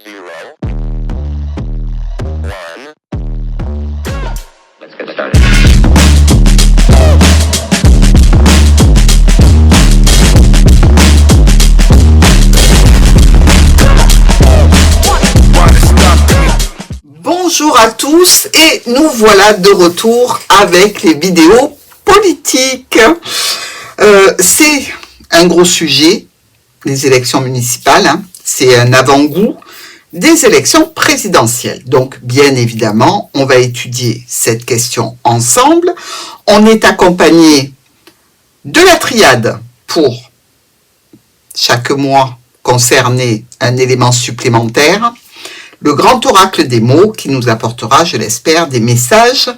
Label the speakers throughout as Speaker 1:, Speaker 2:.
Speaker 1: 0, 1. Let's get started.
Speaker 2: Bonjour à tous et nous voilà de retour avec les vidéos politiques. C'est un gros sujet, les élections municipales, hein. C'est un avant-goût des élections présidentielles. Donc bien évidemment, on va étudier cette question ensemble. On est accompagné de la triade pour chaque mois concerner un élément supplémentaire. Le grand oracle des mots qui nous apportera, je l'espère, des messages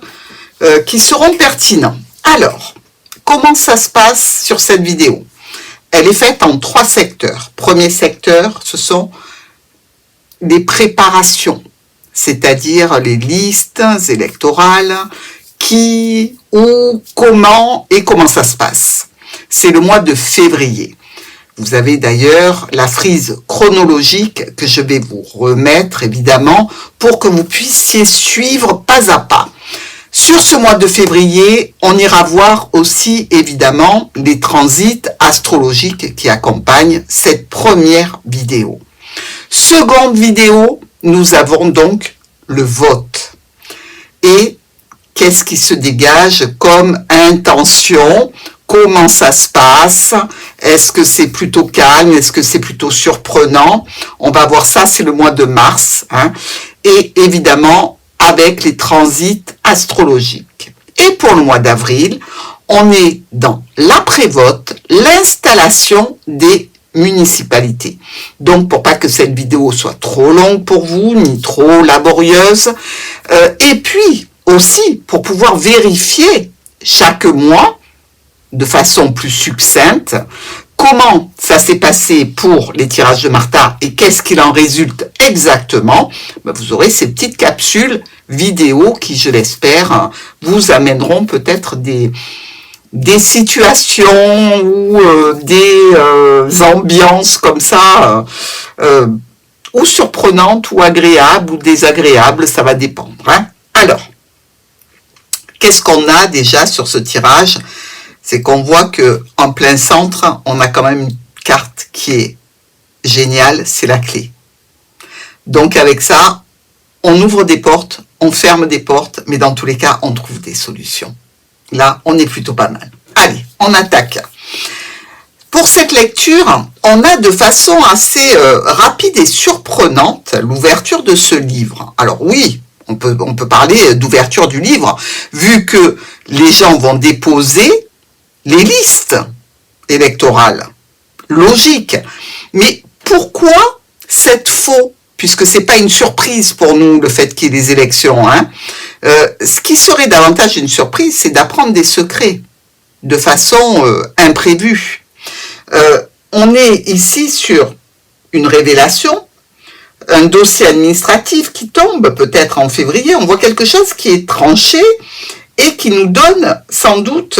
Speaker 2: qui seront pertinents. Alors, comment ça se passe sur cette vidéo? Elle est faite en 3 secteurs. Premier secteur, ce sont les préparations, c'est-à-dire les listes électorales, qui, où, comment et comment ça se passe. C'est le mois de février. Vous avez d'ailleurs la frise chronologique que je vais vous remettre évidemment pour que vous puissiez suivre pas à pas. Sur ce mois de février, on ira voir aussi évidemment les transits astrologiques qui accompagnent cette première vidéo. Seconde vidéo, nous avons donc le vote. Et qu'est-ce qui se dégage comme intention ? Comment ça se passe? Est-ce que c'est plutôt calme? Est-ce que c'est plutôt surprenant? On va voir ça, c'est le mois de mars. Hein, et évidemment, avec les transits astrologiques. Et pour le mois d'avril, on est dans l'après-vote, l'installation des municipalités. Donc, pour pas que cette vidéo soit trop longue pour vous, ni trop laborieuse, et puis aussi pour pouvoir vérifier chaque mois, de façon plus succincte, comment ça s'est passé pour les tirages de Martha et qu'est-ce qu'il en résulte exactement, vous aurez ces petites capsules vidéo qui, je l'espère, vous amèneront peut-être des situations ou des ambiances comme ça, ou surprenantes, ou agréables, ou désagréables, ça va dépendre. Hein. Alors, qu'est-ce qu'on a déjà sur ce tirage ? C'est qu'on voit que en plein centre, on a quand même une carte qui est géniale, c'est la clé. Donc avec ça, on ouvre des portes, on ferme des portes, mais dans tous les cas, on trouve des solutions. Là, on est plutôt pas mal. Allez, on attaque. Pour cette lecture, on a de façon assez rapide et surprenante l'ouverture de ce livre. Alors oui, on peut parler d'ouverture du livre, vu que les gens vont déposer les listes électorales. Logique. Mais pourquoi cette faux? Puisque c'est pas une surprise pour nous, le fait qu'il y ait des élections. Hein. Ce qui serait davantage une surprise, c'est d'apprendre des secrets de façon imprévue. On est ici sur une révélation, un dossier administratif qui tombe peut-être en février. On voit quelque chose qui est tranché et qui nous donne sans doute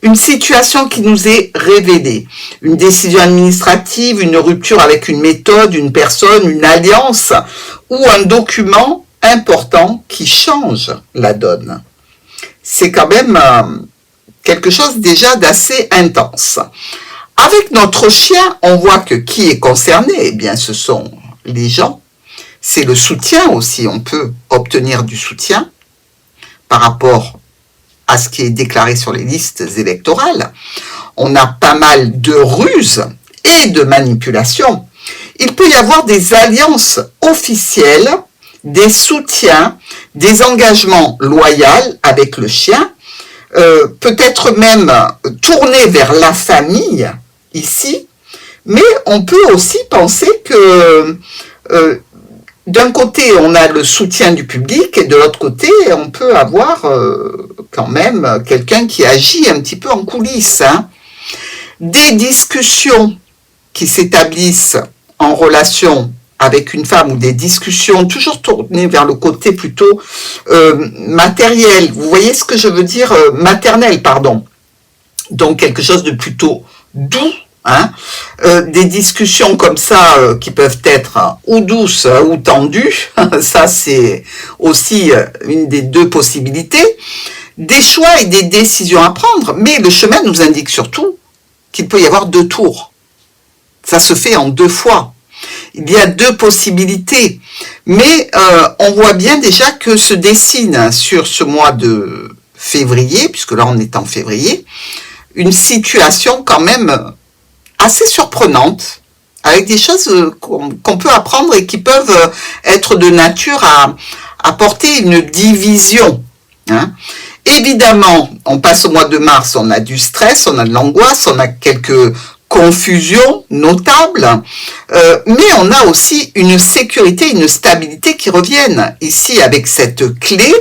Speaker 2: une situation qui nous est révélée. Une décision administrative, une rupture avec une méthode, une personne, une alliance ou un document important qui change la donne. C'est quand même quelque chose déjà d'assez intense. Avec notre chien, on voit que qui est concerné? Eh bien, ce sont les gens. C'est le soutien aussi. On peut obtenir du soutien par rapport à ce qui est déclaré sur les listes électorales. On a pas mal de ruses et de manipulations. Il peut y avoir des alliances officielles, des soutiens, des engagements loyaux avec le chien, peut-être même tournés vers la famille ici, mais on peut aussi penser que d'un côté, on a le soutien du public et de l'autre côté, on peut avoir quand même quelqu'un qui agit un petit peu en coulisses. Hein. Des discussions qui s'établissent en relation avec une femme ou des discussions toujours tournées vers le côté plutôt matériel. Vous voyez ce que je veux dire? Maternel, pardon. Donc quelque chose de plutôt doux hein, des discussions comme ça qui peuvent être ou douces ou tendues, ça c'est aussi une des deux possibilités, des choix et des décisions à prendre, mais le chemin nous indique surtout qu'il peut y avoir 2 tours. Ça se fait en 2 fois. Il y a 2 possibilités, mais on voit bien déjà que se dessine sur ce mois de février, puisque là on est en février, une situation quand même assez surprenante, avec des choses qu'on peut apprendre et qui peuvent être de nature à apporter une division. Hein. Évidemment, on passe au mois de mars, on a du stress, on a de l'angoisse, on a quelques confusions notables, mais on a aussi une sécurité, une stabilité qui reviennent. Ici, avec cette clé,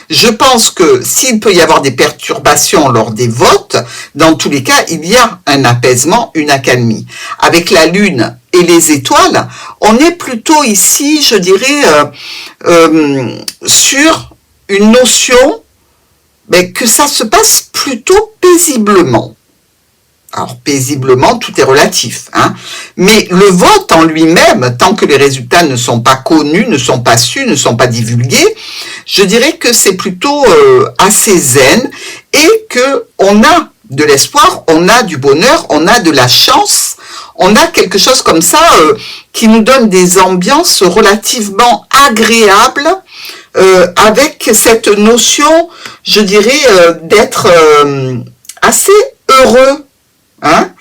Speaker 2: je pense que s'il peut y avoir des perturbations lors des votes, dans tous les cas, il y a un apaisement, une accalmie. Avec la Lune et les étoiles, on est plutôt ici, je dirais, sur une notion que ça se passe plutôt paisiblement. Alors, paisiblement, tout est relatif, hein. Mais le vote en lui-même, tant que les résultats ne sont pas connus, ne sont pas su, ne sont pas divulgués, je dirais que c'est plutôt assez zen et que on a de l'espoir, on a du bonheur, on a de la chance, on a quelque chose comme ça qui nous donne des ambiances relativement agréables, avec cette notion, je dirais, d'être assez heureux, hein,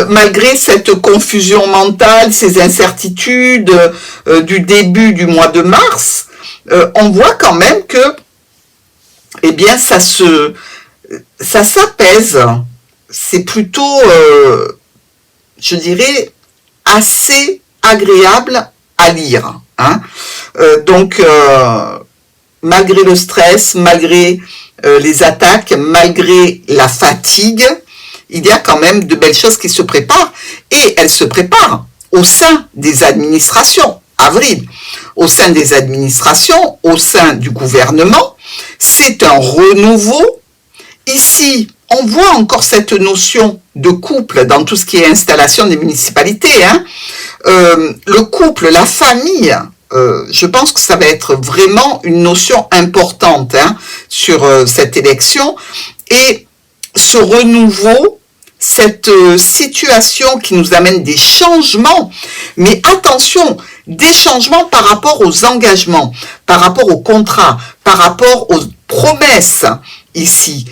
Speaker 2: malgré cette confusion mentale, ces incertitudes du début du mois de mars, on voit quand même que, eh bien, ça s'apaise. C'est plutôt, je dirais, assez agréable à lire, hein. Donc, malgré le stress, malgré les attaques, malgré la fatigue, il y a quand même de belles choses qui se préparent, et elles se préparent au sein des administrations, avril, au sein des administrations, au sein du gouvernement. C'est un renouveau. Ici, on voit encore cette notion de couple dans tout ce qui est installation des municipalités, hein. Le couple, la famille, je pense que ça va être vraiment une notion importante, hein, sur cette élection, et ce renouveau, cette situation qui nous amène des changements, mais attention, des changements par rapport aux engagements, par rapport aux contrats, par rapport aux promesses ici.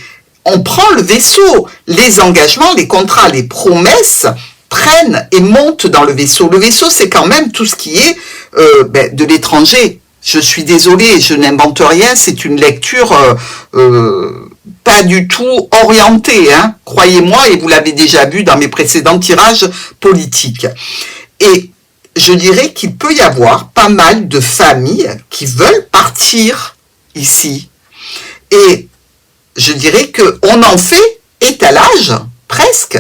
Speaker 2: On prend le vaisseau, les engagements, les contrats, les promesses prennent et montent dans le vaisseau. Le vaisseau, c'est quand même tout ce qui est de l'étranger. Je suis désolée, je n'invente rien, c'est une lecture pas du tout orientée, hein, croyez-moi, et vous l'avez déjà vu dans mes précédents tirages politiques. Et je dirais qu'il peut y avoir pas mal de familles qui veulent partir ici. Et je dirais qu'on en fait étalage, presque,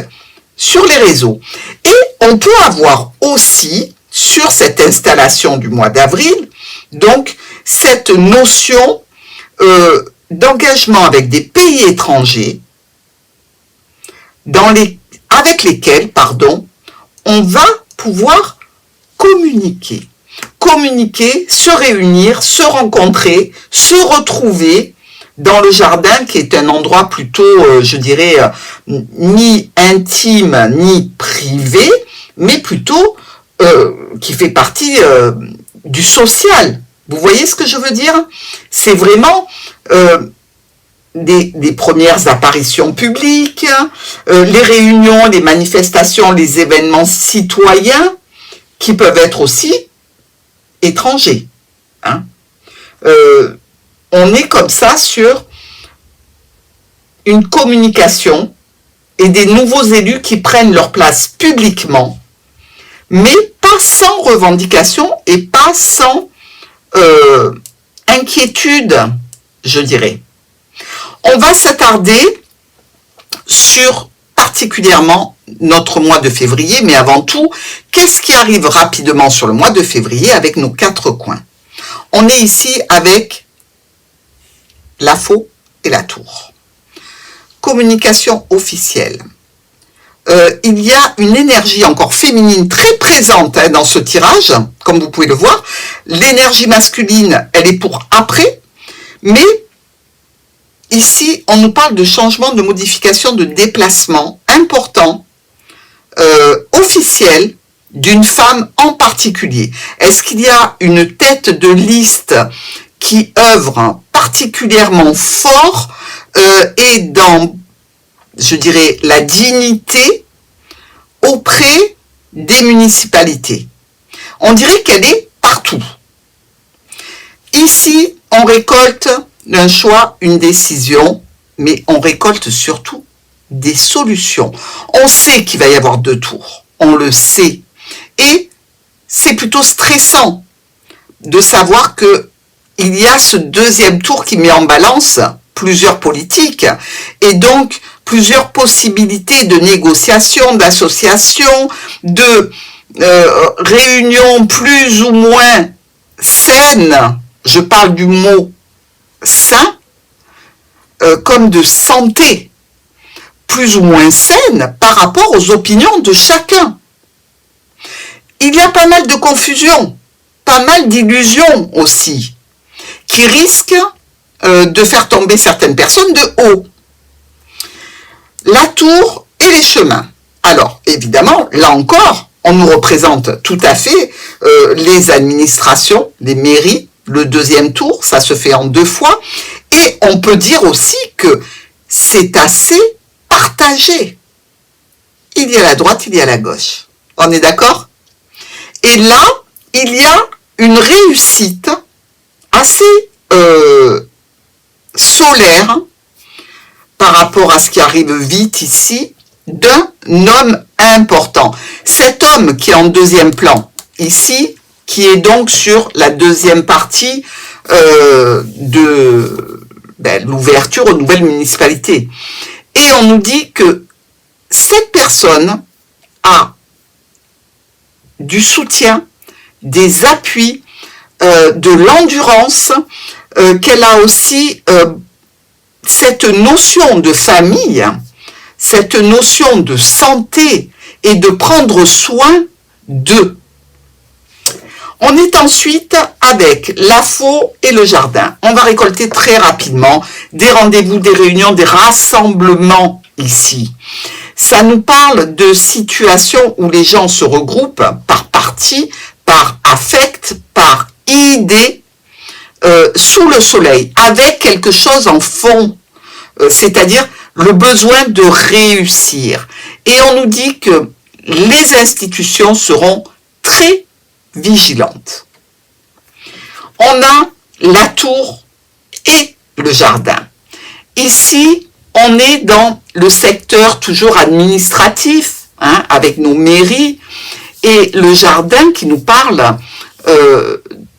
Speaker 2: sur les réseaux. Et on peut avoir aussi, sur cette installation du mois d'avril, donc cette notion d'engagement avec des pays étrangers avec lesquels, on va pouvoir communiquer, se réunir, se rencontrer, se retrouver dans le jardin, qui est un endroit plutôt, je dirais, ni intime, ni privé, mais plutôt qui fait partie du social. Vous voyez ce que je veux dire? C'est vraiment des premières apparitions publiques, les réunions, les manifestations, les événements citoyens, qui peuvent être aussi étrangers. Hein. On est comme ça sur une communication et des nouveaux élus qui prennent leur place publiquement, mais pas sans revendication et pas sans inquiétude, je dirais. On va s'attarder sur particulièrement notre mois de février, mais avant tout, qu'est-ce qui arrive rapidement sur le mois de février avec nos 4 coins? On est ici avec la faux et la tour. Communication officielle. il y a une énergie encore féminine très présente dans ce tirage, comme vous pouvez le voir. L'énergie masculine, elle est pour après, mais ici, on nous parle de changement, de modification, de déplacement important, officiel, d'une femme en particulier. Est-ce qu'il y a une tête de liste qui œuvre particulièrement fort et dans, je dirais, la dignité auprès des municipalités? On dirait qu'elle est partout. Ici, on récolte un choix, une décision, mais on récolte surtout des solutions. On sait qu'il va y avoir 2 tours, on le sait. Et c'est plutôt stressant de savoir que il y a ce 2e tour qui met en balance plusieurs politiques et donc plusieurs possibilités de négociation, d'association, de réunions plus ou moins saines, je parle du mot sain, comme de santé, plus ou moins saine par rapport aux opinions de chacun. Il y a pas mal de confusion, pas mal d'illusions aussi, qui risquent de faire tomber certaines personnes de haut. La tour et les chemins. Alors, évidemment, là encore, on nous représente tout à fait les administrations, les mairies, le 2e tour, ça se fait en 2 fois, et on peut dire aussi que c'est assez partagé. Il y a la droite, il y a la gauche. On est d'accord? Et là, il y a une réussite assez solaire par rapport à ce qui arrive vite ici, d'un homme important. Cet homme qui est en 2e plan, ici, qui est donc sur la 2e partie de l'ouverture aux nouvelles municipalités. Et on nous dit que cette personne a du soutien, des appuis, de l'endurance, qu'elle a aussi cette notion de famille, cette notion de santé et de prendre soin d'eux. On est ensuite avec la faux et le jardin. On va récolter très rapidement des rendez-vous, des réunions, des rassemblements ici. Ça nous parle de situations où les gens se regroupent par parti, par affect, par idée, sous le soleil, avec quelque chose en fond, c'est-à-dire le besoin de réussir. Et on nous dit que les institutions seront très vigilantes. On a la tour et le jardin. Ici, on est dans le secteur toujours administratif, avec nos mairies, et le jardin qui nous parle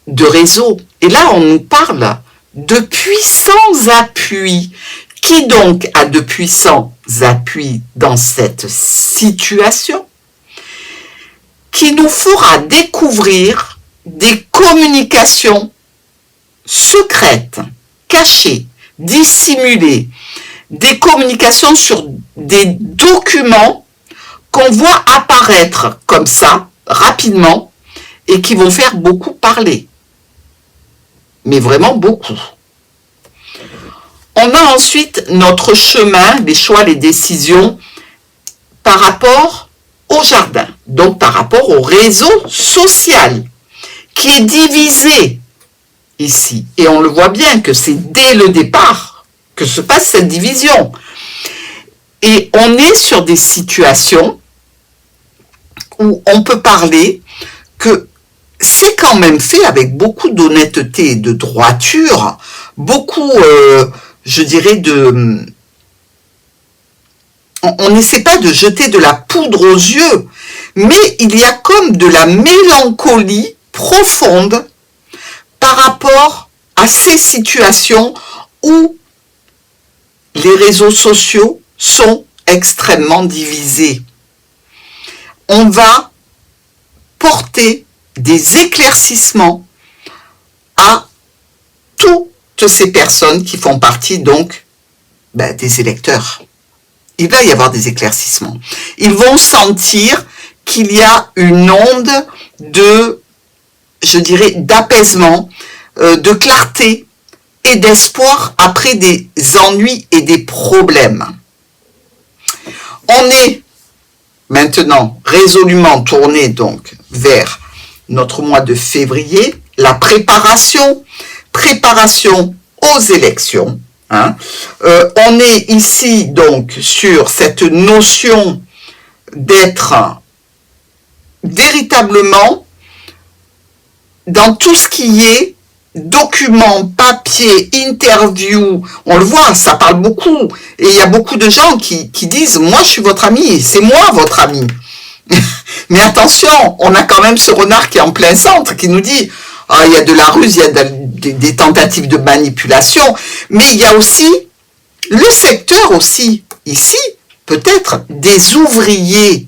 Speaker 2: de réseau. Et là, on nous parle de puissants appuis. Qui donc a de puissants appuis dans cette situation? Qui nous fera découvrir des communications secrètes, cachées, dissimulées, des communications sur des documents qu'on voit apparaître comme ça, rapidement, et qui vont faire beaucoup parler. Mais vraiment beaucoup. On a ensuite notre chemin, les choix, les décisions par rapport au jardin, donc par rapport au réseau social, qui est divisé ici. Et on le voit bien que c'est dès le départ que se passe cette division. Et on est sur des situations où on peut parler que c'est quand même fait avec beaucoup d'honnêteté et de droiture, beaucoup, je dirais, on n'essaie pas de jeter de la poudre aux yeux, mais il y a comme de la mélancolie profonde par rapport à ces situations où les réseaux sociaux sont extrêmement divisés. On va porter des éclaircissements à toutes ces personnes qui font partie donc des électeurs. il va y avoir des éclaircissements. Ils vont sentir qu'il y a une onde de, je dirais, d'apaisement, de clarté et d'espoir après des ennuis et des problèmes. On est maintenant résolument tourné donc vers notre mois de février, la préparation aux élections. Hein. On est ici donc sur cette notion d'être véritablement dans tout ce qui est documents, papier, interview. On le voit, ça parle beaucoup. Et il y a beaucoup de gens qui disent « Moi, je suis votre ami, c'est moi votre ami. » Mais attention, on a quand même ce renard qui est en plein centre, qui nous dit « Il y a de la ruse, il y a des tentatives de manipulation. » Mais il y a aussi le secteur aussi, ici, peut-être des ouvriers.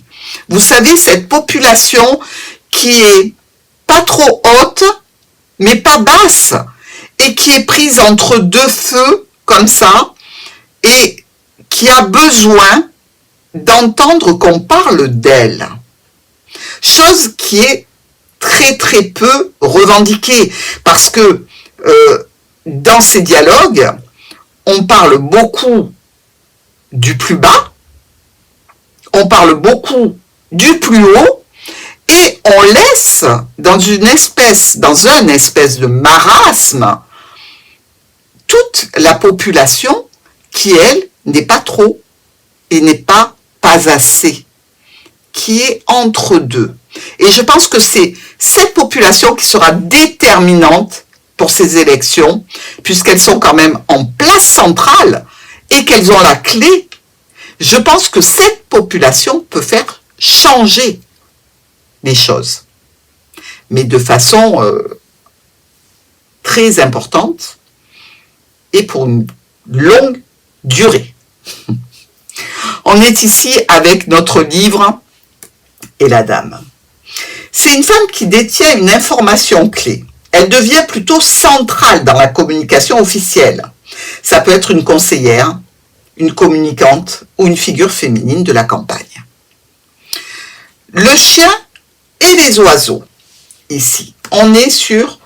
Speaker 2: Vous savez, cette population qui est pas trop haute, mais pas basse, et qui est prise entre deux feux, comme ça, et qui a besoin d'entendre qu'on parle d'elle. Chose qui est très très peu revendiquée, parce que dans ces dialogues, on parle beaucoup du plus bas, on parle beaucoup du plus haut, et on laisse dans un espèce de marasme toute la population qui, elle, n'est pas trop et n'est pas assez, qui est entre deux. Et je pense que c'est cette population qui sera déterminante pour ces élections, puisqu'elles sont quand même en place centrale et qu'elles ont la clé. Je pense que cette population peut faire changer les choses, mais de façon très importante et pour une longue durée. On est ici avec notre livre et la dame. C'est une femme qui détient une information clé. Elle devient plutôt centrale dans la communication officielle. Ça peut être une conseillère, une communicante ou une figure féminine de la campagne. Le chien et les oiseaux, ici, on est sur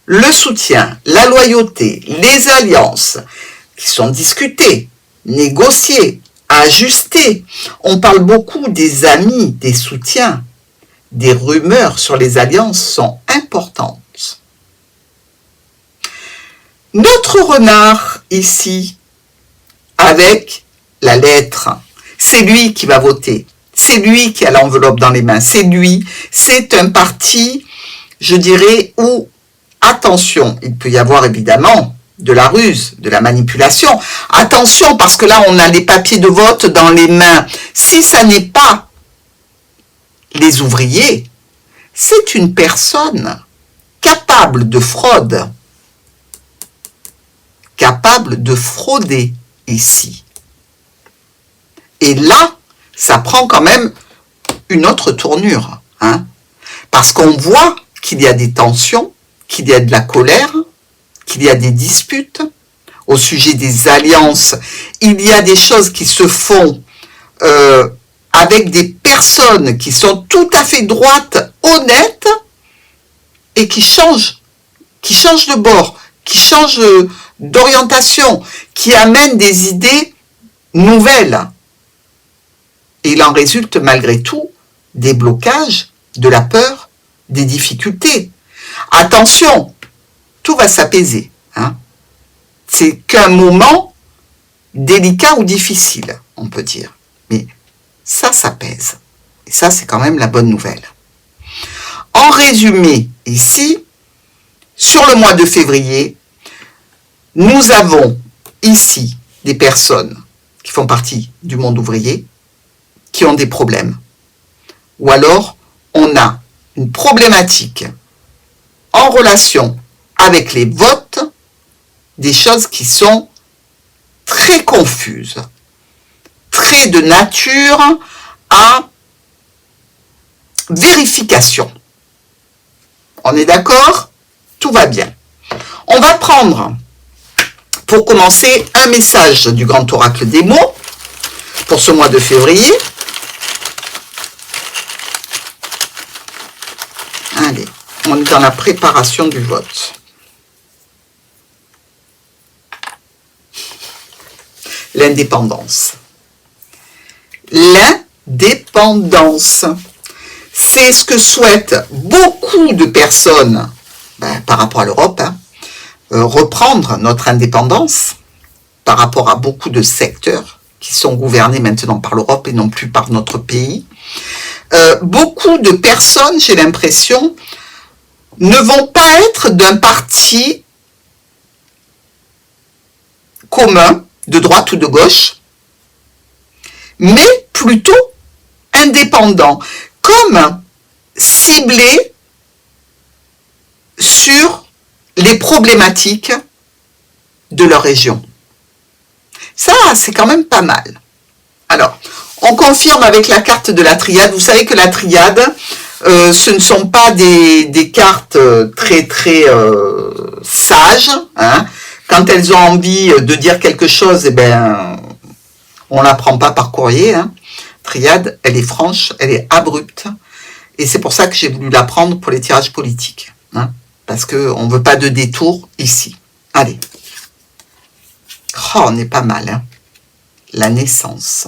Speaker 2: le soutien, la loyauté, les alliances qui sont discutées, négociées, ajustées. On parle beaucoup des amis, des soutiens. Des rumeurs sur les alliances sont importantes. Notre renard, ici, avec la lettre, c'est lui qui va voter. C'est lui qui a l'enveloppe dans les mains, c'est lui, c'est un parti, je dirais, où, attention, il peut y avoir évidemment de la ruse, de la manipulation. Attention, parce que là, on a les papiers de vote dans les mains. Si ça n'est pas les ouvriers, c'est une personne capable de fraude, capable de frauder ici. Et là, ça prend quand même une autre tournure, hein, parce qu'on voit qu'il y a des tensions, qu'il y a de la colère, qu'il y a des disputes au sujet des alliances. Il y a des choses qui se font avec des personnes qui sont tout à fait droites, honnêtes, et qui changent de bord, qui changent d'orientation, qui amènent des idées nouvelles. Et il en résulte malgré tout des blocages, de la peur, des difficultés. Attention, tout va s'apaiser. Hein. C'est qu'un moment délicat ou difficile, on peut dire. Mais ça s'apaise. Et ça, c'est quand même la bonne nouvelle. En résumé, ici, sur le mois de février, nous avons ici des personnes qui font partie du monde ouvrier, qui ont des problèmes. Ou alors, on a une problématique en relation avec les votes, des choses qui sont très confuses, très de nature à vérification. On est d'accord? Tout va bien. On va prendre, pour commencer, un message du grand oracle des mots pour ce mois de février. Allez, on est dans la préparation du vote. L'indépendance. L'indépendance. C'est ce que souhaitent beaucoup de personnes par rapport à l'Europe, reprendre notre indépendance par rapport à beaucoup de secteurs qui sont gouvernés maintenant par l'Europe et non plus par notre pays. Beaucoup de personnes, j'ai l'impression, ne vont pas être d'un parti commun, de droite ou de gauche, mais plutôt indépendant, comme ciblé sur les problématiques de leur région. Ça, c'est quand même pas mal. Alors, on confirme avec la carte de la triade. Vous savez que la triade, ce ne sont pas des cartes très sages. Hein. Quand elles ont envie de dire quelque chose, eh ben, on ne la prend pas par courrier. Hein. Triade, elle est franche, elle est abrupte. Et c'est pour ça que j'ai voulu la prendre pour les tirages politiques. Hein, parce qu'on ne veut pas de détour ici. Allez. Oh, on est pas mal. Hein. La naissance.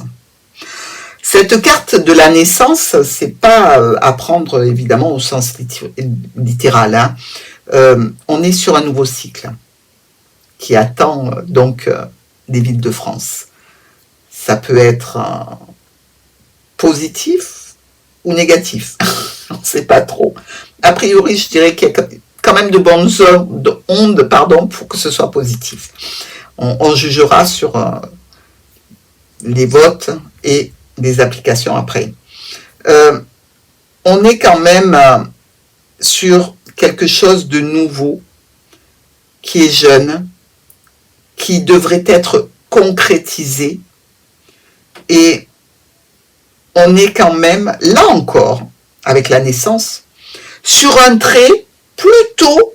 Speaker 2: Cette carte de la naissance, c'est pas à prendre évidemment au sens littéral. Hein. On est sur un nouveau cycle qui attend donc les villes de France. Ça peut être positif ou négatif. On ne sait pas trop. A priori, je dirais qu'il y a quand même de bonnes ondes, pour que ce soit positif. On jugera sur les votes et les applications après. On est quand même sur quelque chose de nouveau, qui est jeune, qui devrait être concrétisé, et on est quand même, là encore, avec la naissance, sur un trait plutôt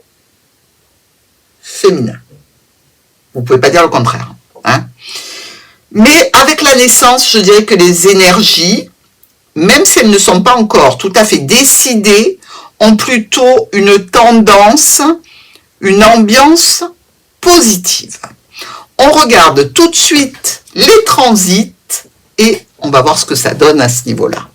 Speaker 2: féminin. Vous ne pouvez pas dire le contraire. Hein. Mais avec la naissance, je dirais que les énergies, même si elles ne sont pas encore tout à fait décidées, ont plutôt une tendance, une ambiance positive. On regarde tout de suite les transits et on va voir ce que ça donne à ce niveau-là.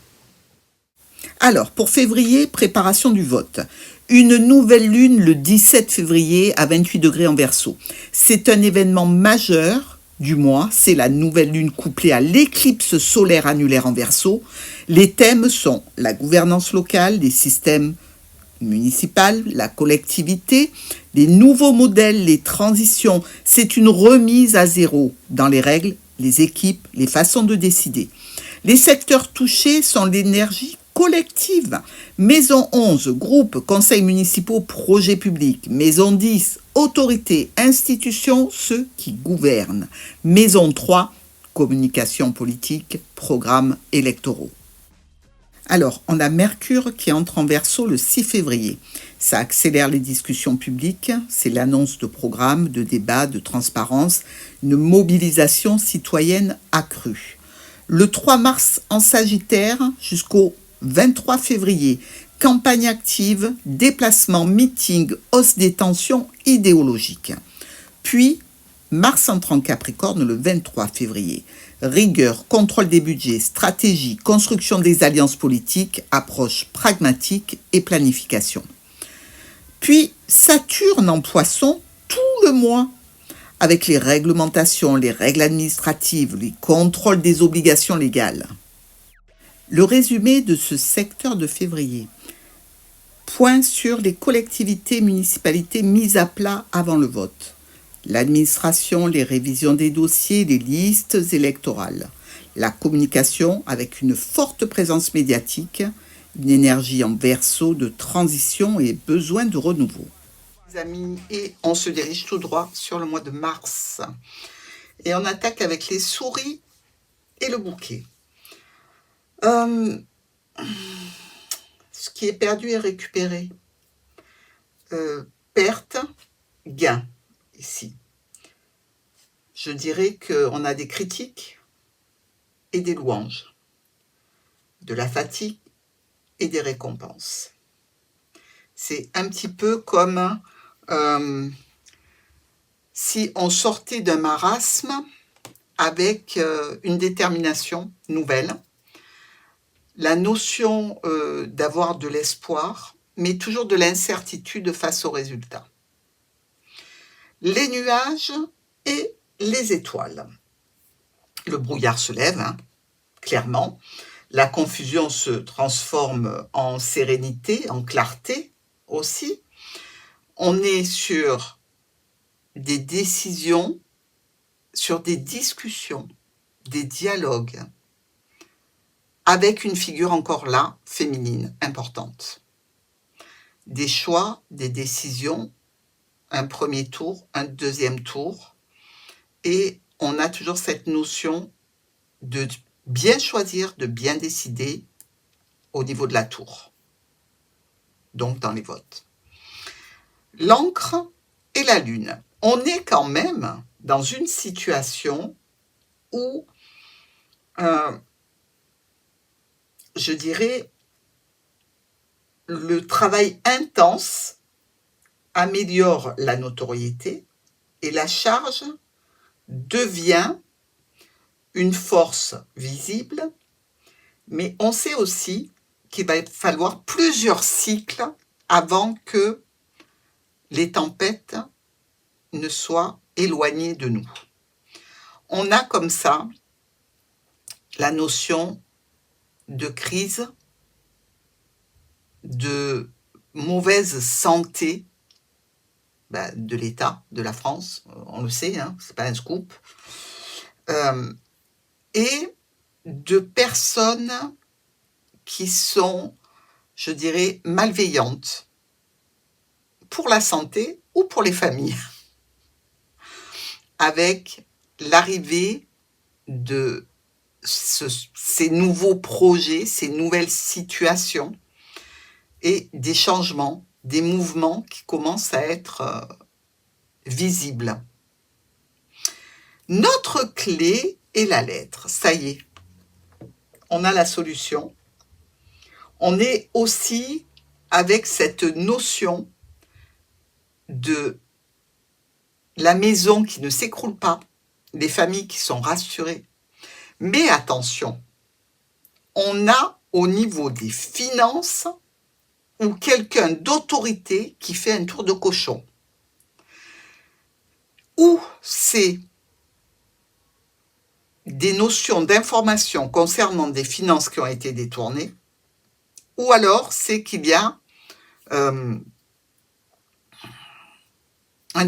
Speaker 2: Alors, pour février, préparation du vote. Une nouvelle lune le 17 février à 28 degrés en Verseau. C'est un événement majeur du mois, c'est la nouvelle lune couplée à l'éclipse solaire annulaire en Verseau. Les thèmes sont la gouvernance locale, les systèmes municipaux, la collectivité, les nouveaux modèles, les transitions. C'est une remise à zéro dans les règles, les équipes, les façons de décider. Les secteurs touchés sont l'énergie collective. Maison 11, groupe, conseils municipaux, projets publics. Maison 10, autorités, institutions, ceux qui gouvernent. Maison 3, communication politique, programmes électoraux. Alors, on a Mercure qui entre en Verseau le 6 février. Ça accélère les discussions publiques, c'est l'annonce de programmes, de débats, de transparence, une mobilisation citoyenne accrue. Le 3 mars en Sagittaire jusqu'au 23 février, campagne active, déplacement, meeting, hausse des tensions idéologiques. Puis, Mars entre en Capricorne le 23 février. Rigueur, contrôle des budgets, stratégie, construction des alliances politiques, approche pragmatique et planification. Puis, Saturne en Poisson tout le mois, avec les réglementations, les règles administratives, les contrôles des obligations légales. Le résumé de ce secteur de février. Point sur les collectivités, municipalités mises à plat avant le vote. L'administration, les révisions des dossiers, les listes électorales. La communication avec une forte présence médiatique, une énergie en Verseau de transition et besoin de renouveau. Les amis, et on se dirige tout droit sur le mois de mars. Et on attaque avec les souris et le bouquet. Ce qui est perdu est récupéré. Perte, gain, ici. Je dirais qu'on a des critiques et des louanges, de la fatigue et des récompenses. C'est un petit peu comme si on sortait d'un marasme avec une détermination nouvelle, la notion d'avoir de l'espoir, mais toujours de l'incertitude face aux résultats. Les nuages et les étoiles. Le brouillard se lève, hein, clairement. La confusion se transforme en sérénité, en clarté aussi. On est sur des décisions, sur des discussions, des dialogues, avec une figure encore là, féminine, importante. Des choix, des décisions, un premier tour, un deuxième tour, et on a toujours cette notion de bien choisir, de bien décider au niveau de la tour, donc dans les votes. L'encre et la lune. On est quand même dans une situation où, je dirais, le travail intense améliore la notoriété et la charge devient une force visible, mais on sait aussi qu'il va falloir plusieurs cycles avant que les tempêtes ne soient éloignées de nous. On a comme ça la notion de crise, de mauvaise santé de l'État, de la France, on le sait, hein, c'est pas un scoop, et de personnes qui sont, je dirais, malveillantes pour la santé ou pour les familles, avec l'arrivée de ces nouveaux projets, ces nouvelles situations et des changements, des mouvements qui commencent à être visibles. Notre clé est la lettre, ça y est, on a la solution. On est aussi avec cette notion de la maison qui ne s'écroule pas, les familles qui sont rassurées. Mais attention, on a au niveau des finances ou quelqu'un d'autorité qui fait un tour de cochon. Ou c'est des notions d'information concernant des finances qui ont été détournées, ou alors c'est qu'il y a un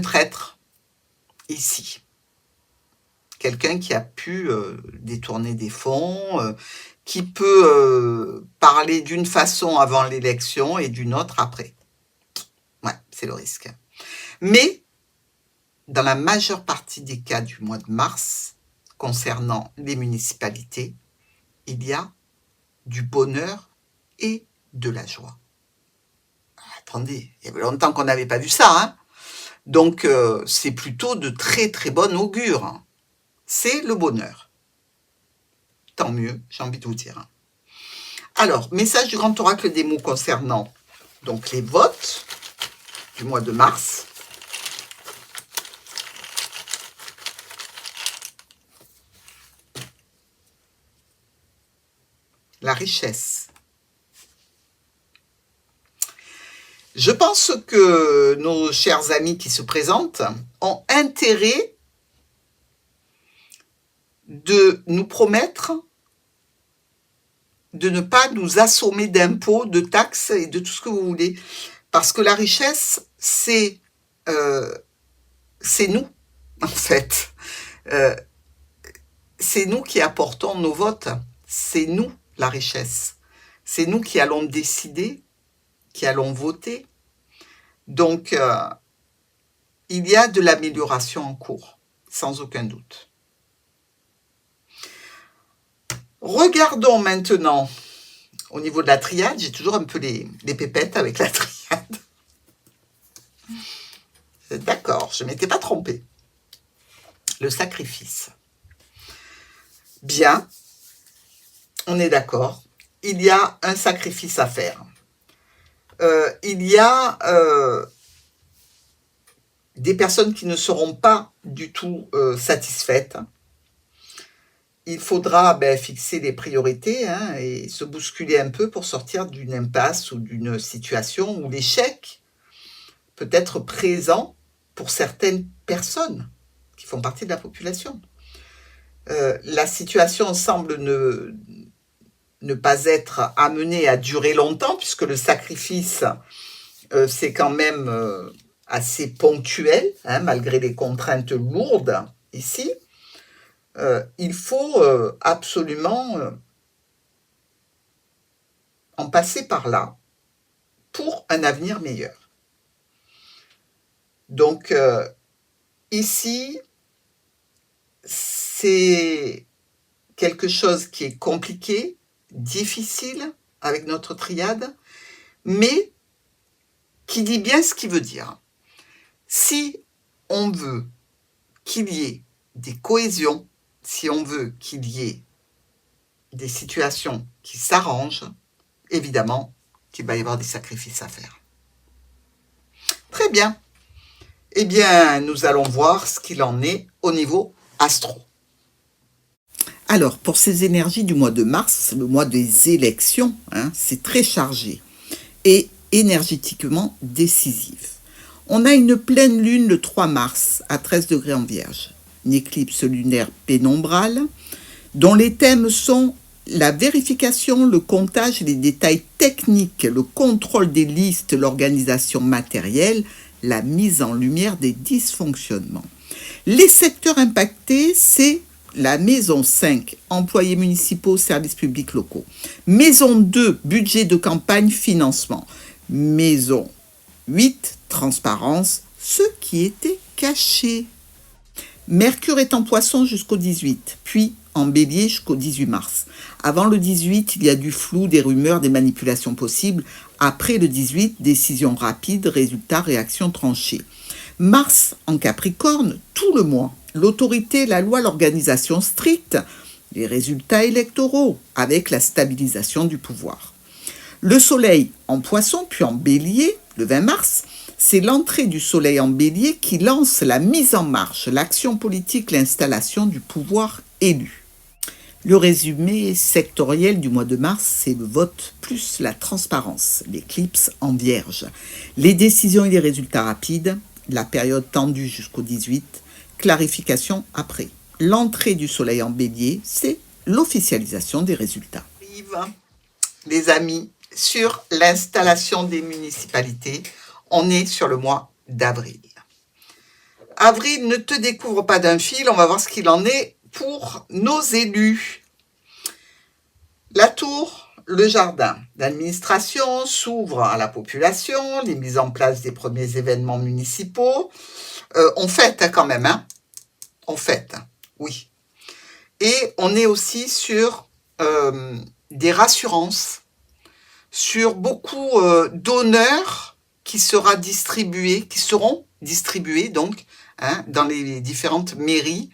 Speaker 2: traître ici. Quelqu'un qui a pu détourner des fonds, qui peut parler d'une façon avant l'élection et d'une autre après. Ouais, c'est le risque. Mais dans la majeure partie des cas du mois de mars, concernant les municipalités, il y a du bonheur et de la joie. Attendez, il y avait longtemps qu'on n'avait pas vu ça, hein. Donc c'est plutôt de très très bon augure, hein. C'est le bonheur. Tant mieux, j'ai envie de vous dire. Alors, message du grand oracle des mots concernant donc les votes du mois de mars. La richesse. Je pense que nos chers amis qui se présentent ont intérêt de nous promettre de ne pas nous assommer d'impôts, de taxes et de tout ce que vous voulez. Parce que la richesse, c'est nous, en fait. C'est nous qui apportons nos votes. C'est nous, la richesse. C'est nous qui allons décider, qui allons voter. Donc, il y a de l'amélioration en cours, sans aucun doute. Regardons maintenant au niveau de la triade. J'ai toujours un peu les pépettes avec la triade. D'accord, je ne m'étais pas trompée. Le sacrifice. Bien. on est d'accord, il y a un sacrifice à faire. Il y a des personnes qui ne seront pas du tout satisfaites. Il faudra fixer des priorités et se bousculer un peu pour sortir d'une impasse ou d'une situation où l'échec peut être présent pour certaines personnes qui font partie de la population. La situation semble ne pas être amenée à durer longtemps, puisque le sacrifice, c'est quand même assez ponctuel, malgré les contraintes lourdes ici. Il faut absolument en passer par là pour un avenir meilleur. Donc, ici, c'est quelque chose qui est compliqué, difficile avec notre triade, mais qui dit bien ce qu'il veut dire. Si on veut qu'il y ait des cohésions, si on veut qu'il y ait des situations qui s'arrangent, évidemment qu'il va y avoir des sacrifices à faire. Très bien. Eh bien, nous allons voir ce qu'il en est au niveau astro. Alors, pour ces énergies du mois de mars, le mois des élections, c'est très chargé et énergétiquement décisif. On a une pleine lune le 3 mars à 13 degrés en Vierge, une éclipse lunaire pénombrale, dont les thèmes sont la vérification, le comptage, les détails techniques, le contrôle des listes, l'organisation matérielle, la mise en lumière des dysfonctionnements. Les secteurs impactés, c'est la maison 5, employés municipaux, services publics locaux. Maison 2, budget de campagne, financement. Maison 8, transparence, ce qui était caché. Mercure est en Poisson jusqu'au 18, puis en Bélier jusqu'au 18 mars. Avant le 18, il y a du flou, des rumeurs, des manipulations possibles. Après le 18, décision rapide, résultat, réaction tranchée. Mars en Capricorne, tout le mois. L'autorité, la loi, l'organisation stricte, les résultats électoraux avec la stabilisation du pouvoir. Le Soleil en Poisson, puis en Bélier, le 20 mars, c'est l'entrée du Soleil en Bélier qui lance la mise en marche, l'action politique, l'installation du pouvoir élu. Le résumé sectoriel du mois de mars, c'est le vote plus la transparence, l'éclipse en Vierge, les décisions et les résultats rapides, la période tendue jusqu'au 18, clarification après. L'entrée du Soleil en Bélier, c'est l'officialisation des résultats. Les amis, sur l'installation des municipalités, on est sur le mois d'avril. Avril, ne te découvre pas d'un fil, on va voir ce qu'il en est pour nos élus. La tour, le jardin d'administration s'ouvre à la population, les mises en place des premiers événements municipaux. On fête quand même, on fête, oui. Et on est aussi sur des rassurances, sur beaucoup d'honneurs qui seront distribués donc dans les différentes mairies.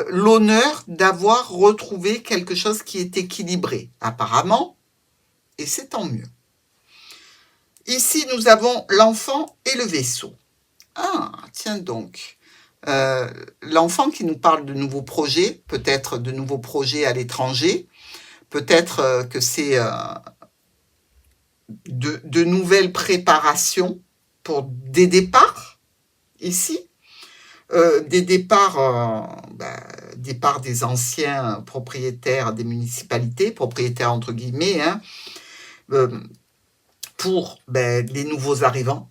Speaker 2: L'honneur d'avoir retrouvé quelque chose qui est équilibré, apparemment, et c'est tant mieux. Ici, nous avons l'enfant et le vaisseau. Ah, tiens donc. L'enfant qui nous parle de nouveaux projets, peut-être de nouveaux projets à l'étranger, peut-être que c'est de nouvelles préparations pour des départs, ici. Des départs des anciens propriétaires des municipalités, propriétaires entre guillemets, pour les nouveaux arrivants.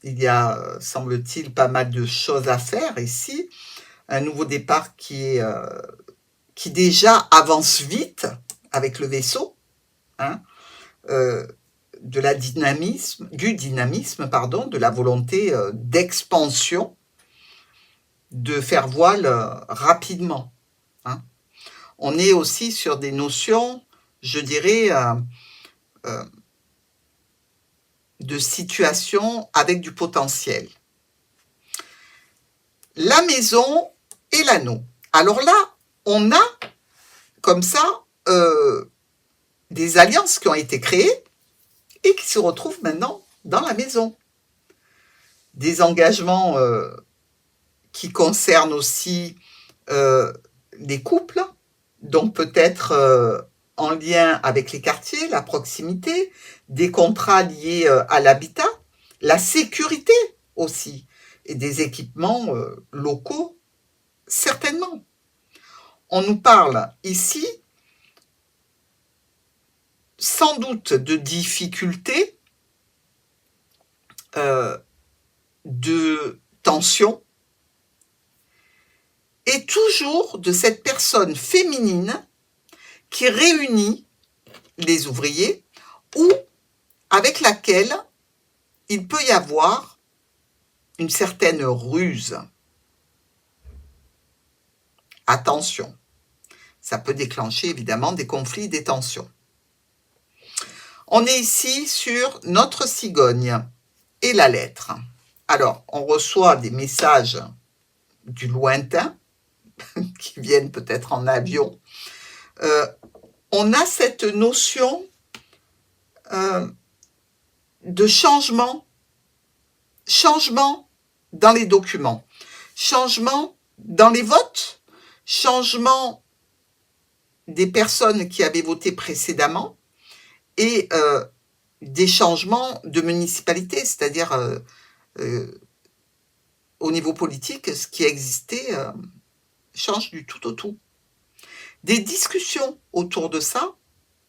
Speaker 2: Il y a, semble-t-il, pas mal de choses à faire ici. Un nouveau départ qui déjà avance vite avec le vaisseau, du dynamisme, de la volonté d'expansion, de faire voile rapidement. On est aussi sur des notions, je dirais, de situation avec du potentiel. La maison et l'anneau. Alors là, on a comme ça des alliances qui ont été créées et qui se retrouvent maintenant dans la maison. Des engagements qui concernent aussi les couples, donc peut-être en lien avec les quartiers, la proximité, des contrats liés à l'habitat, la sécurité aussi, et des équipements locaux, certainement. On nous parle ici sans doute de difficultés, de tensions, et toujours de cette personne féminine qui réunit les ouvriers ou avec laquelle il peut y avoir une certaine ruse. Attention, ça peut déclencher évidemment des conflits, des tensions. On est ici sur notre cigogne et la lettre. Alors, on reçoit des messages du lointain qui viennent peut-être en avion. On a cette notion de changement dans les documents, changement dans les votes, changement des personnes qui avaient voté précédemment et des changements de municipalité, c'est-à-dire au niveau politique, ce qui existait change du tout au tout. Des discussions autour de ça,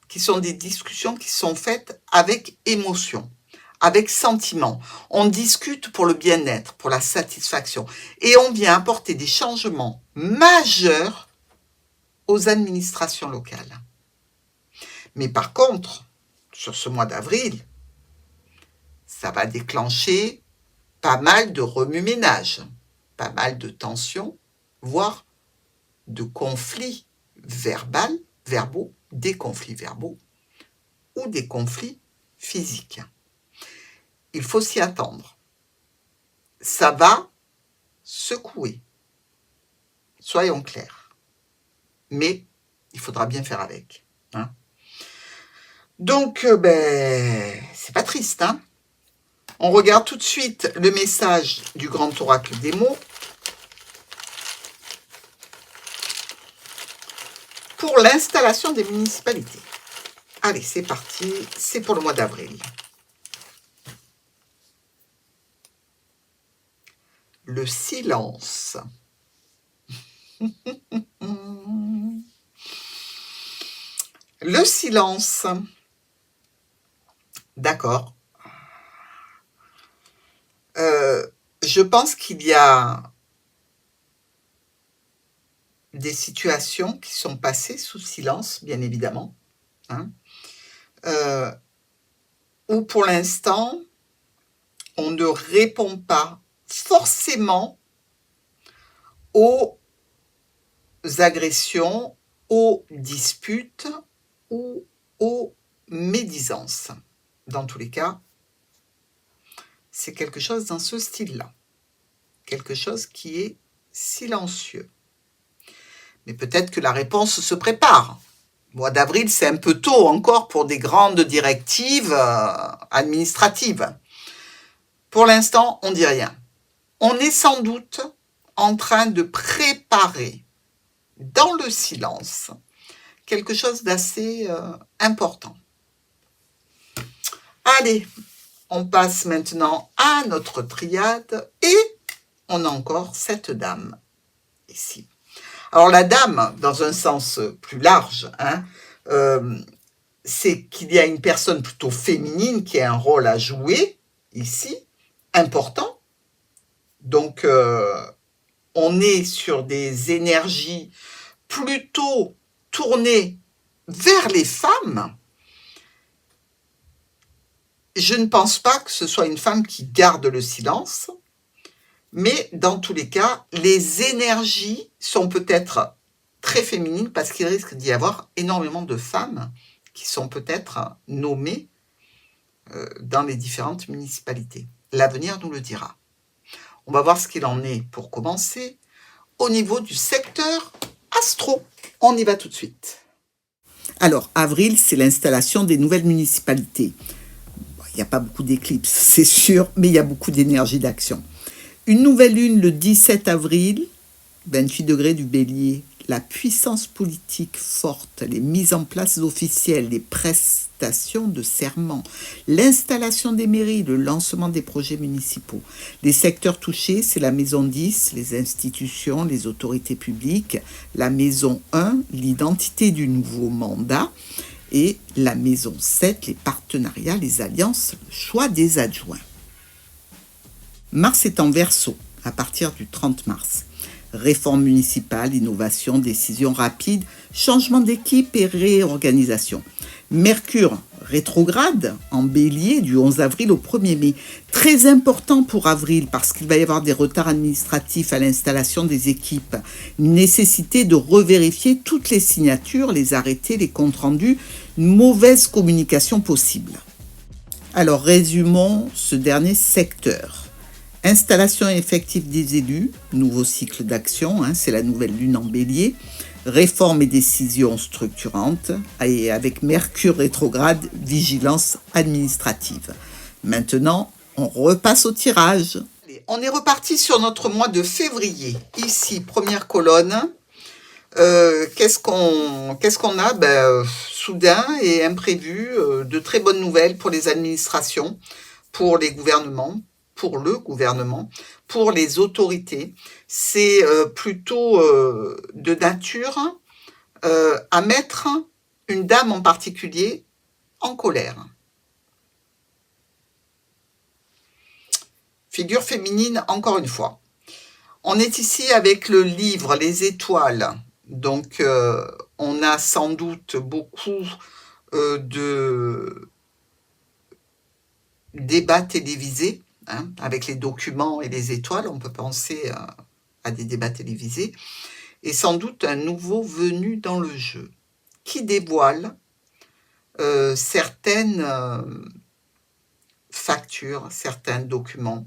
Speaker 2: qui sont des discussions qui sont faites avec émotion, avec sentiment. On discute pour le bien-être, pour la satisfaction. Et on vient apporter des changements majeurs aux administrations locales. Mais par contre, sur ce mois d'avril, ça va déclencher pas mal de remue-ménage, pas mal de tensions, voire de conflits verbaux, des conflits verbaux ou des conflits physiques. Il faut s'y attendre. Ça va secouer. Soyons clairs. Mais il faudra bien faire avec. Hein. Donc, c'est pas triste. Hein. On regarde tout de suite le message du grand oracle des mots. Pour l'installation des municipalités. Allez, c'est parti. C'est pour le mois d'avril. Le silence. Le silence. D'accord. Je pense qu'il y a des situations qui sont passées sous silence, bien évidemment, hein, où pour l'instant, on ne répond pas forcément aux agressions, aux disputes ou aux médisances. Dans tous les cas, c'est quelque chose dans ce style-là. Quelque chose qui est silencieux. Mais peut-être que la réponse se prépare. Le mois d'avril, c'est un peu tôt encore pour des grandes directives administratives. Pour l'instant, on ne dit rien. On est sans doute en train de préparer dans le silence quelque chose d'assez important. Allez, on passe maintenant à notre triade et on a encore cette dame ici. Alors la dame, dans un sens plus large, hein, c'est qu'il y a une personne plutôt féminine qui a un rôle à jouer ici, important. Donc on est sur des énergies plutôt tournées vers les femmes. Je ne pense pas que ce soit une femme qui garde le silence. Mais dans tous les cas, les énergies sont peut-être très féminines parce qu'il risque d'y avoir énormément de femmes qui sont peut-être nommées dans les différentes municipalités. L'avenir nous le dira. On va voir ce qu'il en est pour commencer au niveau du secteur astro. On y va tout de suite. Alors, avril, c'est l'installation des nouvelles municipalités. Bon, il n'y a pas beaucoup d'éclipses, c'est sûr, mais il y a beaucoup d'énergie d'action. Une nouvelle lune le 17 avril, 28 degrés du Bélier. La puissance politique forte, les mises en place officielles, les prestations de serment, l'installation des mairies, le lancement des projets municipaux. Les secteurs touchés, c'est la maison 10, les institutions, les autorités publiques, la maison 1, l'identité du nouveau mandat, et la maison 7, les partenariats, les alliances, le choix des adjoints. Mars est en Verseau à partir du 30 mars. Réforme municipale, innovation, décision rapide, changement d'équipe et réorganisation. Mercure rétrograde en Bélier du 11 avril au 1er mai. Très important pour avril parce qu'il va y avoir des retards administratifs à l'installation des équipes. Nécessité de revérifier toutes les signatures, les arrêtés, les comptes rendus. Une mauvaise communication possible. Alors résumons ce dernier secteur. Installation effective des élus, nouveau cycle d'action, c'est la nouvelle lune en Bélier, réforme et décisions structurantes, et avec Mercure rétrograde, vigilance administrative. Maintenant, on repasse au tirage. On est reparti sur notre mois de février. Ici, première colonne. Qu'est-ce qu'on a? Soudain et imprévu, de très bonnes nouvelles pour les administrations, pour les gouvernements, pour le gouvernement, pour les autorités. C'est plutôt de nature à mettre une dame en particulier en colère. Figure féminine, encore une fois. On est ici avec le livre Les Étoiles. Donc, on a sans doute beaucoup de débats télévisés. Avec les documents et les étoiles, on peut penser à des débats télévisés, et sans doute un nouveau venu dans le jeu, qui dévoile certaines factures, certains documents,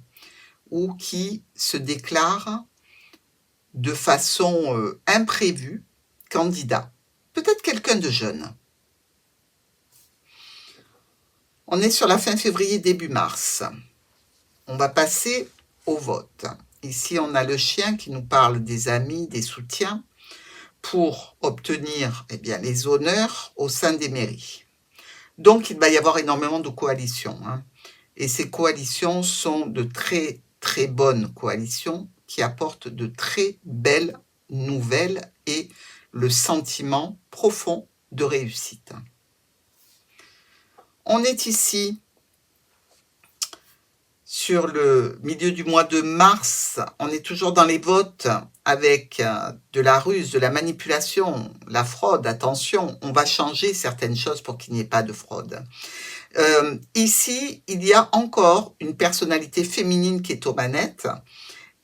Speaker 2: ou qui se déclare de façon imprévue candidat. Peut-être quelqu'un de jeune. On est sur la fin février, début mars. On va passer au vote. Ici, on a le chien qui nous parle des amis, des soutiens, pour obtenir les honneurs au sein des mairies. Donc, il va y avoir énormément de coalitions. Et ces coalitions sont de très, très bonnes coalitions qui apportent de très belles nouvelles et le sentiment profond de réussite. On est ici sur le milieu du mois de mars, on est toujours dans les votes avec de la ruse, de la manipulation, la fraude. Attention, on va changer certaines choses pour qu'il n'y ait pas de fraude. Ici, il y a encore une personnalité féminine qui est aux manettes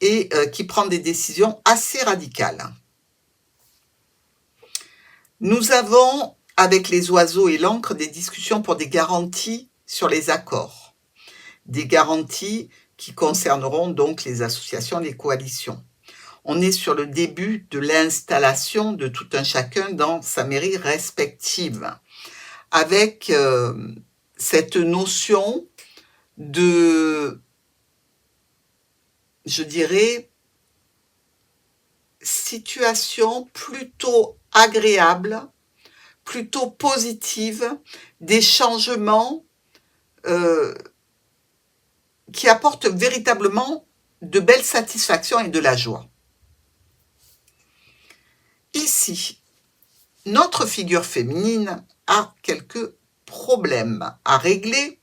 Speaker 2: et qui prend des décisions assez radicales. Nous avons, avec les oiseaux et l'encre, des discussions pour des garanties sur les accords. Des garanties qui concerneront donc les associations, les coalitions. On est sur le début de l'installation de tout un chacun dans sa mairie respective, avec cette notion de, je dirais, situation plutôt agréable, plutôt positive, des changements qui apportent véritablement de belles satisfactions et de la joie. Ici, notre figure féminine a quelques problèmes à régler.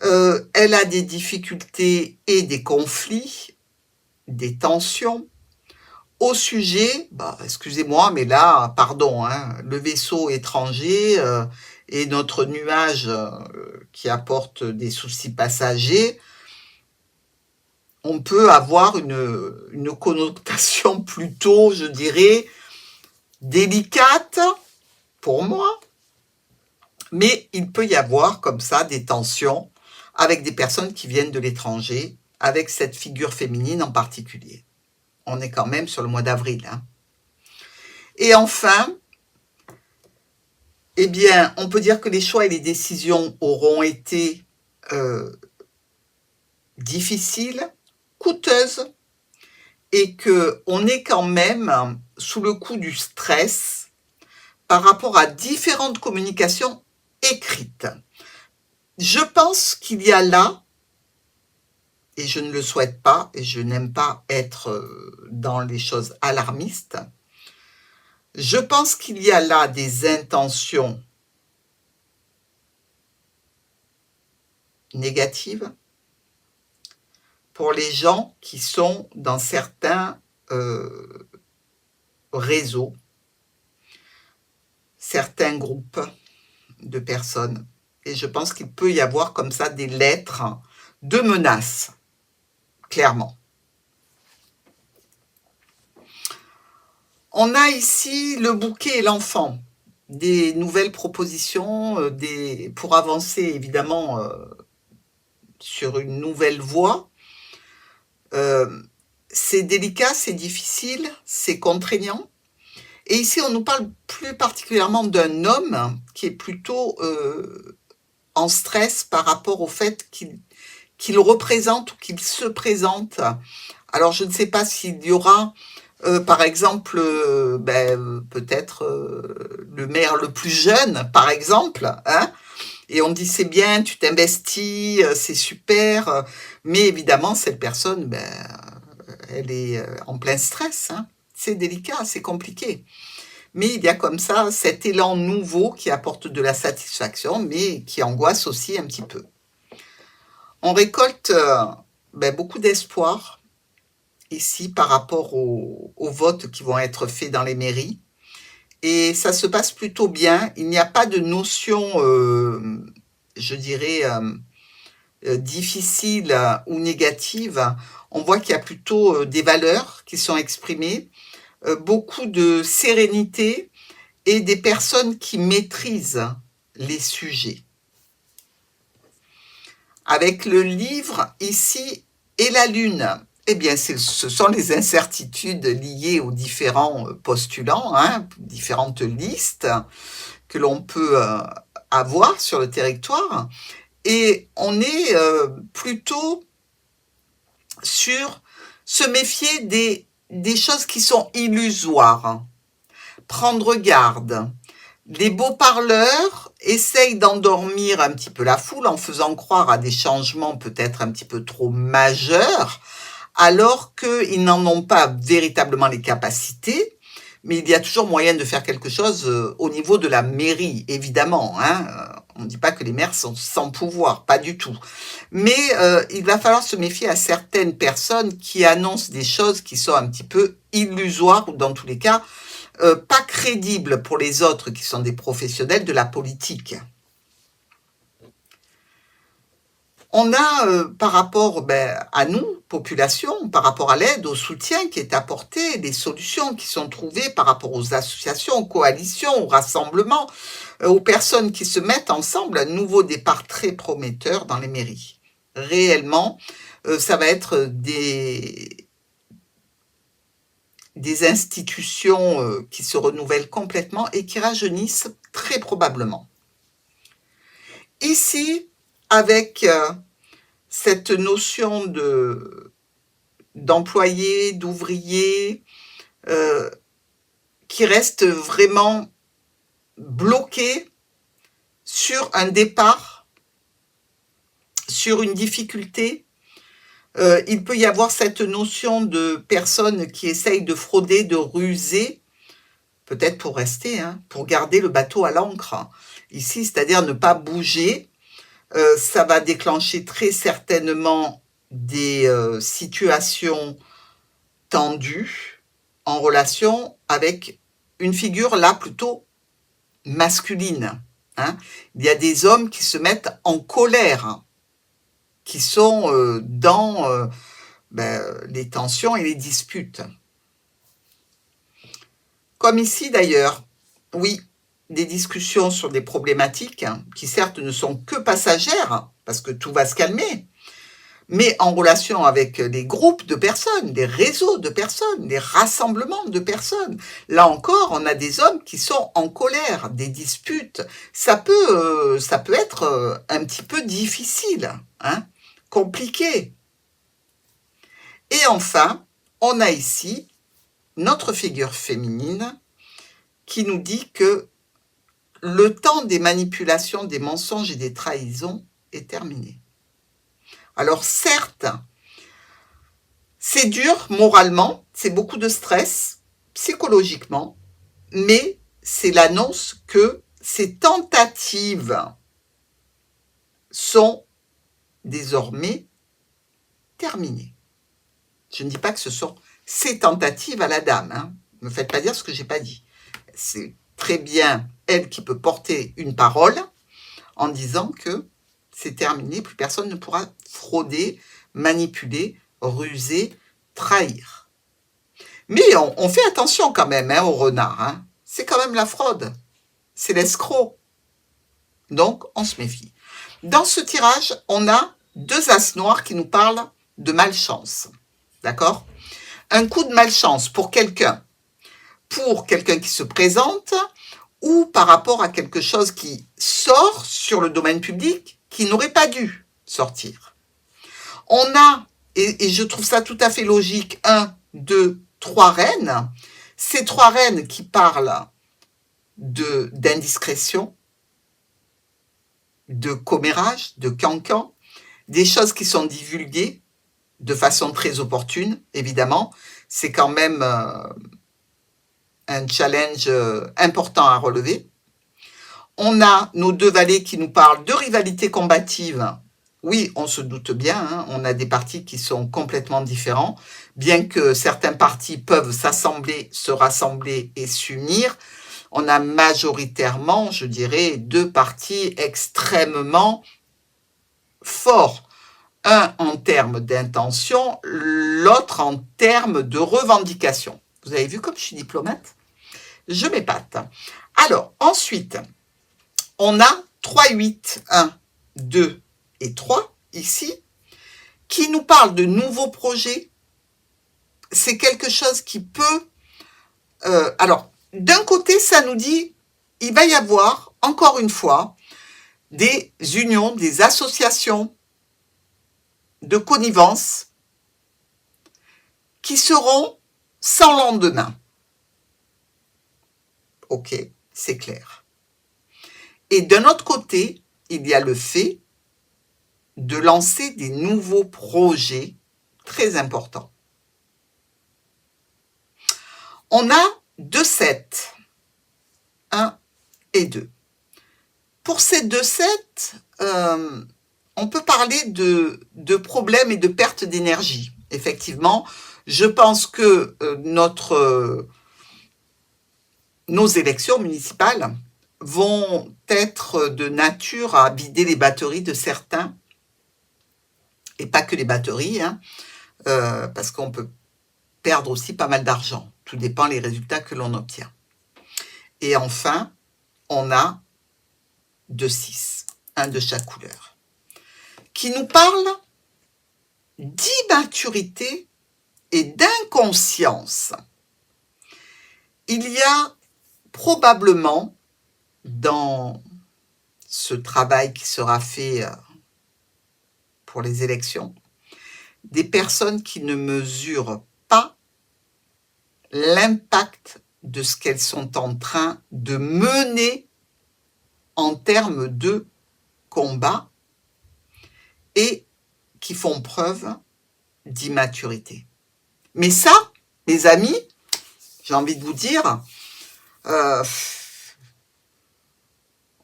Speaker 2: Elle a des difficultés et des conflits, des tensions. Au sujet, excusez-moi, mais là, pardon, le vaisseau étranger et notre nuage qui apporte des soucis passagers, on peut avoir une connotation plutôt, je dirais, délicate pour moi, mais il peut y avoir comme ça des tensions avec des personnes qui viennent de l'étranger, avec cette figure féminine en particulier. On est quand même sur le mois d'avril. Et enfin, Eh bien, on peut dire que les choix et les décisions auront été difficiles, coûteuses, et qu'on est quand même sous le coup du stress par rapport à différentes communications écrites. Je pense qu'il y a là, et je ne le souhaite pas, et je n'aime pas être dans les choses alarmistes, je pense qu'il y a là des intentions négatives pour les gens qui sont dans certains réseaux, certains groupes de personnes. Et je pense qu'il peut y avoir comme ça des lettres de menaces, clairement. On a ici le bouquet et l'enfant, des nouvelles propositions, pour avancer évidemment sur une nouvelle voie. C'est délicat, c'est difficile, c'est contraignant. Et ici, on nous parle plus particulièrement d'un homme qui est plutôt en stress par rapport au fait qu'il représente ou qu'il se présente. Alors, je ne sais pas s'il y aura, par exemple, peut-être le maire le plus jeune, par exemple, hein, et on dit c'est bien, tu t'investis, c'est super, mais évidemment, cette personne, elle est en plein stress, hein. C'est délicat, c'est compliqué. Mais il y a comme ça cet élan nouveau qui apporte de la satisfaction, mais qui angoisse aussi un petit peu. On récolte beaucoup d'espoir ici par rapport aux votes qui vont être faits dans les mairies. Et ça se passe plutôt bien. Il n'y a pas de notion, je dirais, difficile ou négative. On voit qu'il y a plutôt des valeurs qui sont exprimées, beaucoup de sérénité et des personnes qui maîtrisent les sujets. Avec le livre ici et la lune, eh bien ce sont les incertitudes liées aux différents postulants, hein, différentes listes que l'on peut avoir sur le territoire. Et on est plutôt sur se méfier des choses qui sont illusoires. Prendre garde. Les beaux parleurs essayent d'endormir un petit peu la foule en faisant croire à des changements peut-être un petit peu trop majeurs, alors qu'ils n'en ont pas véritablement les capacités, mais il y a toujours moyen de faire quelque chose au niveau de la mairie, évidemment, hein. On ne dit pas que les maires sont sans pouvoir, pas du tout. Mais il va falloir se méfier à certaines personnes qui annoncent des choses qui sont un petit peu illusoires, ou dans tous les cas, pas crédibles pour les autres qui sont des professionnels de la politique. On a, par rapport à nous, population, par rapport à l'aide, au soutien qui est apporté, les solutions qui sont trouvées par rapport aux associations, aux coalitions, aux rassemblements, aux personnes qui se mettent ensemble, un nouveau départ très prometteur dans les mairies. Réellement, ça va être des institutions qui se renouvellent complètement et qui rajeunissent très probablement. Ici, avec cette notion d'employé, d'ouvrier, qui reste vraiment bloqué sur un départ, sur une difficulté. Il peut y avoir cette notion de personnes qui essayent de frauder, de ruser, peut-être pour rester, hein, pour garder le bateau à l'ancre. Ici, c'est-à-dire ne pas bouger. Ça va déclencher très certainement des situations tendues en relation avec une figure là plutôt masculine, hein. Il y a des hommes qui se mettent en colère, qui sont dans les tensions et les disputes. Comme ici d'ailleurs, oui, des discussions sur des problématiques qui certes ne sont que passagères, parce que tout va se calmer, mais en relation avec des groupes de personnes, des réseaux de personnes, des rassemblements de personnes. Là encore, on a des hommes qui sont en colère, des disputes. Ça peut être un petit peu difficile, hein, compliqué. Et enfin, on a ici notre figure féminine qui nous dit que le temps des manipulations, des mensonges et des trahisons est terminé. Alors certes, c'est dur moralement, c'est beaucoup de stress, psychologiquement, mais c'est l'annonce que ces tentatives sont désormais terminées. Je ne dis pas que ce sont ces tentatives à la dame, hein. Ne me faites pas dire ce que je n'ai pas dit. C'est très bien elle qui peut porter une parole en disant que c'est terminé, plus personne ne pourra frauder, manipuler, ruser, trahir. Mais on fait attention quand même, hein, au renard, hein. C'est quand même la fraude, c'est l'escroc. Donc, on se méfie. Dans ce tirage, on a 2 as noirs qui nous parlent de malchance. D'accord? Un coup de malchance pour quelqu'un qui se présente, ou par rapport à quelque chose qui sort sur le domaine public, qui n'aurait pas dû sortir. On a, et je trouve ça tout à fait logique, 1, 2, 3 reines. Ces 3 reines qui parlent d'indiscrétion, de commérage, de cancan, des choses qui sont divulguées de façon très opportune, évidemment. C'est quand même un challenge important à relever. On a nos 2 valets qui nous parlent de rivalité combative. Oui, on se doute bien, hein, on a des partis qui sont complètement différents, bien que certains partis peuvent s'assembler, se rassembler et s'unir. On a majoritairement, je dirais, 2 partis extrêmement forts. Un en termes d'intention, l'autre en termes de revendication. Vous avez vu comme je suis diplomate? Je m'épate. Alors, ensuite, on a 3, 8, 1, 2 et 3, ici, qui nous parlent de nouveaux projets. C'est quelque chose qui peut... alors, d'un côté, ça nous dit, il va y avoir, encore une fois, des unions, des associations de connivence qui seront sans lendemain. Ok, c'est clair. Et d'un autre côté, il y a le fait de lancer des nouveaux projets très importants. On a 2 7, 1 et 2. Pour ces 2 7, on peut parler de problèmes et de perte d'énergie. Effectivement, je pense que nos élections municipales vont être de nature à vider les batteries de certains, et pas que les batteries, hein, parce qu'on peut perdre aussi pas mal d'argent. Tout dépend des résultats que l'on obtient. Et enfin, on a 2 6, un de chaque couleur, qui nous parle d'immaturité et d'inconscience. Il y a probablement dans ce travail qui sera fait pour les élections, des personnes qui ne mesurent pas l'impact de ce qu'elles sont en train de mener en termes de combat et qui font preuve d'immaturité. Mais ça, mes amis, j'ai envie de vous dire,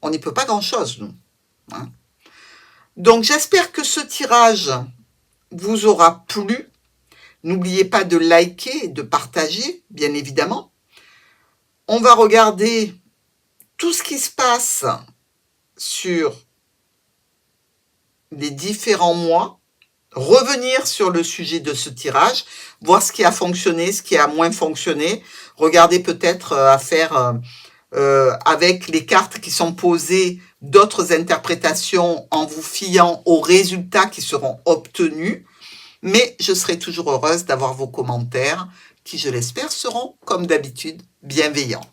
Speaker 2: on n'y peut pas grand-chose, nous. Hein. Donc, j'espère que ce tirage vous aura plu. N'oubliez pas de liker et de partager, bien évidemment. On va regarder tout ce qui se passe sur les différents mois, revenir sur le sujet de ce tirage, voir ce qui a fonctionné, ce qui a moins fonctionné, regarder peut-être à faire avec les cartes qui sont posées d'autres interprétations en vous fiant aux résultats qui seront obtenus, mais je serai toujours heureuse d'avoir vos commentaires qui, je l'espère, seront, comme d'habitude, bienveillants.